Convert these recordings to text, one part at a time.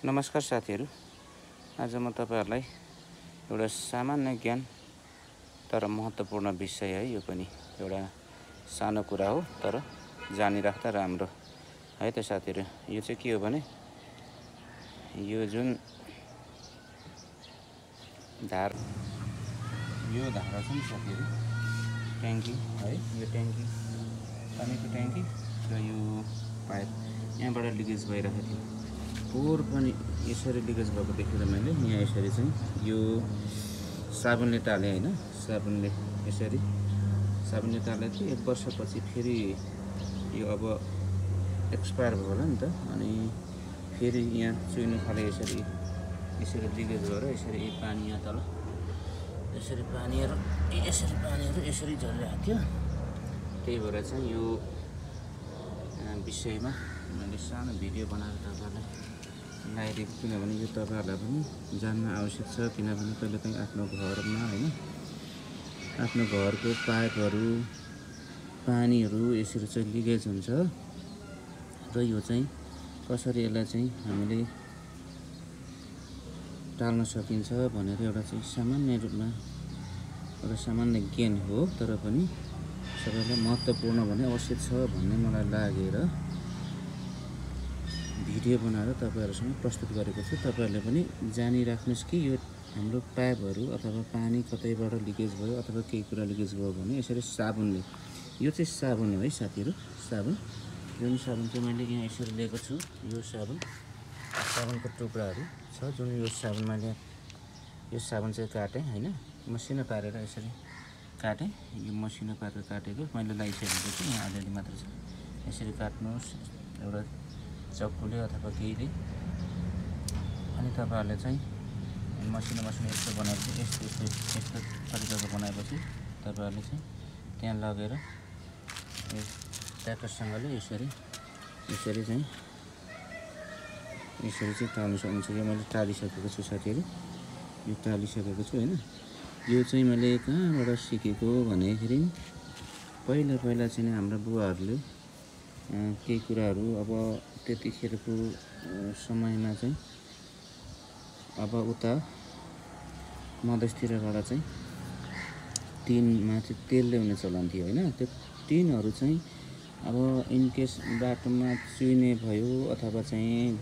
नमस्कार साथीहरू, आज म तपाईहरुलाई एउटा सामान्य ज्ञान तर महत्त्वपूर्ण विषय है। यो पनि एउटा सानो कुरा हो तर जानिराख्दा राम्रो है त साथीहरू। यो चाहिँ के हो भने यो जुन धारा छ नि साथीहरू, ट्याङ्की है, यो ट्याङ्की पानीको ट्याङ्की र यो पाइप यहाँबाट लिकेज भइरहेको थियो। पोहोर पनि यसरी लिकेज भएको देखेर मैले यहाँ यसरी चाहिँ यो साबुनले टाले हैन, साबुनले टाले थियो। 1 वर्षपछि फेरि यो अब एक्सपायर भयो होला नि त, अनि फेरि यहाँ चुइनु थाले। यसरी लिकेज भएर यसरी पानी यहाँ तल यसरी पानीहरु यसरी झरिरहेको थियो। त्यही भएर चाहिँ यो विषयमा मैले सानो भिडियो बनाएर तपाईहरुलाई ल्याइदिएको, किनभने यो तपाईहरुलाई पनि जान्न आवश्यक छ। किनभने कहिलेकाहीँ आफ्नो घरमा हैन, आफ्नो घरको पाइपहरु पानीहरु यसरी चाहिँ लिकेज हुन्छ र यो चाहिँ कसरी यसलाई चाहिँ हामीले टाल्न सकिन्छ भनेर एउटा चाहिँ सामान्य रूपमा एउटा सामान्य ज्ञान हो, तर पनि सबैलाई महत्त्वपूर्ण भने आवश्यक छ भन्ने मलाई लागेर भिडियो बनाएर तपाईहरुसँग प्रस्तुत गरेको छु। तपाईहरुले पनि जानिराख्नुस् कि यो हाम्रो पाइपहरु अथवा पानी कतैबाट लिकेज भयो अथवा केही कुरा लिकेज भयो भने यसरी साबुनले, यो चाहिँ साबुन हो है साथीहरु। साबुन, जुन साबुन चाहिँ मैले यहाँ यसरी लिएको छु, यो साबुनको टुक्राहरु छ। जुन यो साबुन मैले यो साबुन चाहिँ काटे हैन, मसिनो पारेर यसरी काटे। यो मसिनो पारेर काटेको मैले लगाइसकेको छु, यहाँ अलिअलि मात्र छ। यसरी काट्नुस् एउटा चक्कुले अथवा केहीले, अनि तपाईहरुले चाहिँ मसिनो यस्तो बनाएपछि यस्तो तरिकाको बनाएपछि तपाईहरुले चाहिँ त्यहाँ लगेर ट्र्याक्टरसँगले यसरी चाहिँ टाल्नु सक्नुहुन्छ। यो मैले टालिसकेको छु साथीहरु, यो टालिसकेको छु हैन। यो चाहिँ मैले कहाँबाट सिकेको भनेखेरि पहिला चाहिँ हाम्रो बुवाहरुले केही कुराहरु अब त्यतिखेरको समयमा चाहिँ अब उता मधेसतिरबाट चाहिँ टिनमा चाहिँ तेल ल्याउने चलन थियो हैन। त्यो टिनहरु चाहिँ अब इनकेस बाटोमा चुइने भयो अथवा चाहिँ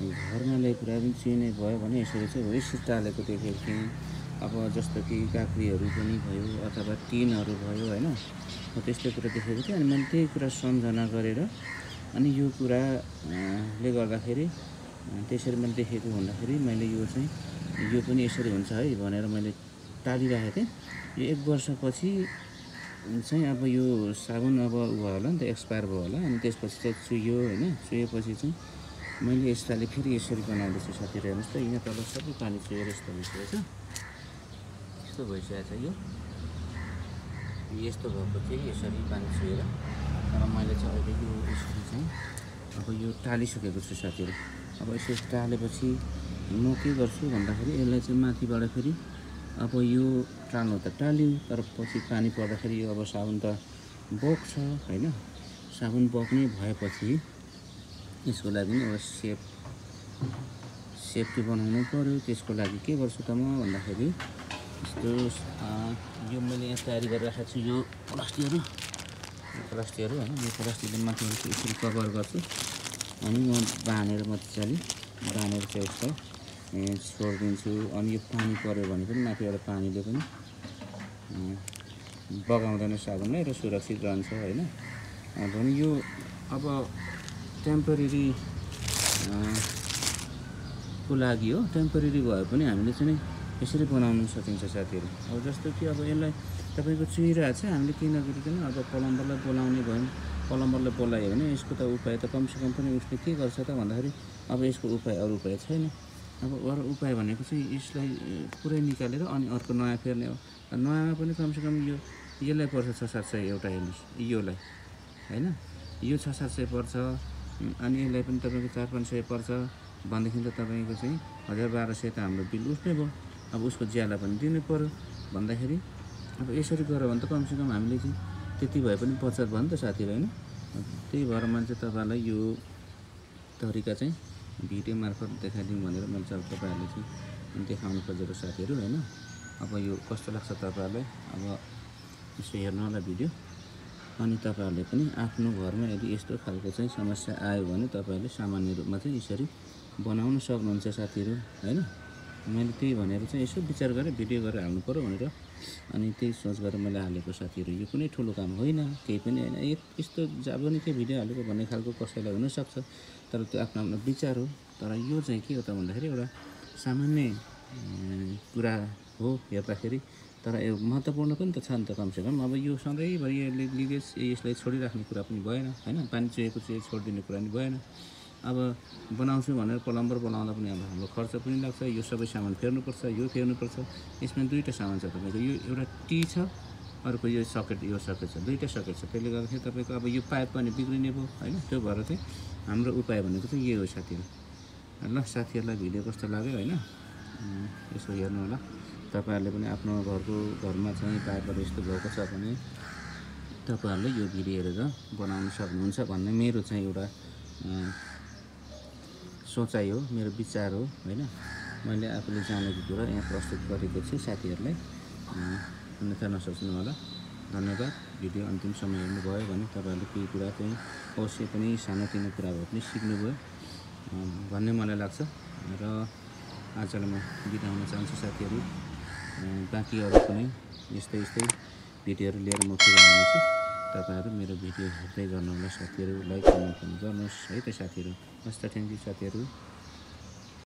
घरमा ल्याइपुरा पनि चुइने भयो भने यसरी चाहिँ यसरी टालेको देखेको थिएँ। अब जस्तो कि काक्रीहरु पनि भयो अथवा टिनहरु भयो हैन, त्यस्तै कुरा देखेको थिएँ। अनि मैले त्यही कुरा सम्झना गरेर अनि यो कुराले गर्दाखेरि त्यसरी मैले देखेको भन्दाखेरि मैले यो चाहिँ यो पनि यसरी हुन्छ है भनेर मैले टालिरहेको थिएँ। यो 1 वर्षपछि चाहिँ अब यो साबुन अब भयो होला नि त, एक्सपायर भयो होला। अनि त्यसपछि चाहिँ चुइयो हैन, चुएपछि चाहिँ मैले यसपालि फेरि यसरी बनाउँदैछु साथीहरु। हेर्नुस् त, यहाँ तल सबै पानी चुएर यस्तो भइसकेको छ, यस्तो भइसकेको छ। यो यस्तो भएको थियो यसरी पानी चुएर, तर मैले चाहिँ अहिले यो यसरी चाहिँ अब यो टालिसकेको छु साथीहरु। अब यसरी टालेपछि म के गर्छु भन्दाखेरि यसलाई चाहिँ माथिबाट फेरि अब यो टाल्नु त टाल्यो, तर पछि पानी पर्दाखेरि यो अब साबुन त बग्छ हैन। साबुन बग्ने भएपछि यसको लागि एउटा सेफ्टी बनाउनु पर्यो। त्यसको लागि के गर्छु त म भन्दाखेरि यस्तो यो मैले यहाँ तयारी गरेर राखेको छु, यो प्लास्टिकहरु हैन। यो प्लास्टिकले माथिबाट यसरी कभर गर्छु, अनि म बाँधेर मजाले चाहिँ यसलाई छोडिदिन्छु। अनि यो पानी पर्यो भने पनि माथिबाट पानीले पनि बगाउँदैन साबुनलाई र सुरक्षित रहन्छ हैन। भने यो अब टेम्परेरी को लागि हो, टेम्परेरी भए पनि हामीले चाहिँ यसरी बनाउन सकिन्छ साथीहरु। अब जस्तो कि अब यसलाई तपाईको चुइरहेको छ, हामीले किन गरिकन अब प्लम्बरलाई बोलाउने भयो, प्लम्बरलाई बोलायो भने यसको त उपाय त कमसेकम पनि उसले के गर्छ त भन्दाखेरि अब यसको अरु उपाय छैन। अब अरु उपाय भनेको चाहिँ यसलाई पुरै निकालेर अनि अर्को नयाँ फेर्ने हो। नयाँमा पनि कमसेकम यसलाई पर्छ 600-700 एउटा। हेर्नुस् योलाई हैन, यो 600-700 पर्छ। अनि यसलाई पनि तपाईको 400-500 पर्छ भनेदेखि त तपाईको चाहिँ 1000-1200 त हाम्रो बिल उठ्ने भयो। अब उसको ज्याला पनि दिनु पर्यो भन्दाखेरि अब यसरी गर्यो भने त कमसेकम हामीले चाहिँ त्यति भए पनि बचत भयो नि त साथीहरु हैन। त्यही भएर मैले चाहिँ तपाईहरुलाई यो तरिका चाहिँ भिडियो मार्फत देखाइदिउँ भनेर मैले चाहिँ तपाईँहरूले चाहिँ देखाउनु खोजेको साथीहरू होइन। अब यो कस्तो लाग्छ तपाईँहरूलाई, अब यसो हेर्नु होला भिडियो। अनि तपाईँहरूले पनि आफ्नो घरमा यदि यस्तो खालको चाहिँ समस्या आयो भने तपाईँहरूले सामान्य रूपमा चाहिँ यसरी बनाउन सक्नुहुन्छ साथीहरू होइन। मैले त्यही भनेर चाहिँ यसो विचार गरेर भिडियो गरेर हाल्नु पऱ्यो भनेर अनि त्यही सोच गरेर मैले हालेको साथीहरू। यो कुनै ठुलो काम होइन, केही पनि होइन। यस्तो जाबोनीकै भिडियो हालेको भन्ने खालको कसैलाई हुनसक्छ, तर त्यो आफ्नो आफ्नो विचार हो। तर यो चाहिँ के हो त भन्दाखेरि एउटा सामान्य कुरा हो हेर्दाखेरि, तर यो महत्त्वपूर्ण पनि त छ नि त। कमसेकम अब यो सधैँभरि यसलाई छोडिराख्ने कुरा पनि भएन होइन। पानी चुहेको छोडिदिने कुरा पनि भएन। अब बनाउँछु भनेर प्लम्बर बनाउँदा पनि अब हाम्रो खर्च पनि लाग्छ। यो सबै सामान फेर्नुपर्छ, यो फेर्नुपर्छ। यसमा दुईवटा सामान छ तपाईँको, यो एउटा टी छ, अर्को यो सकेट छ, दुईवटा सकेट छ। त्यसले गर्दाखेरि तपाईँको अब यो पाइप पनि बिग्रिने भयो होइन। त्यो भएर चाहिँ हाम्रो उपाय भनेको चाहिँ यही हो साथीहरू। ल साथीहरूलाई भिडियो कस्तो लाग्यो होइन, यसो हेर्नु होला। तपाईँहरूले पनि आफ्नो घरमा चाहिँ पाइपहरू यस्तो भएको छ भने तपाईँहरूले यो भिडियो हेरेर बनाउन सक्नुहुन्छ भन्ने मेरो चाहिँ एउटा सोचाइ हो, मेरो विचार हो होइन। मैले आफूले जानेको कुरा यहाँ प्रस्तुत गरेको छु साथीहरूलाई, अन्यथा नसोच्नु होला। धन्यवाद। भिडियो अन्तिमसम्म हेर्नुभयो भने तपाईँहरूले केही कुरा चाहिँ अवश्य पनि सानोतिनो कुरा भए पनि सिक्नुभयो भन्ने मलाई लाग्छ। र आजलाई म बिदा हुन चाहन्छु साथीहरू। बाँकी अरू कुनै यस्तै भिडियोहरू लिएर म फेरि आउनेछु। तपाईँहरू मेरो भिडियो हेर्दै गर्नुहोला साथीहरू। लाइक कमेन्ट पनि गर्नुहोस् है त साथीहरू। हस् त, थ्याङ्क यू साथीहरू।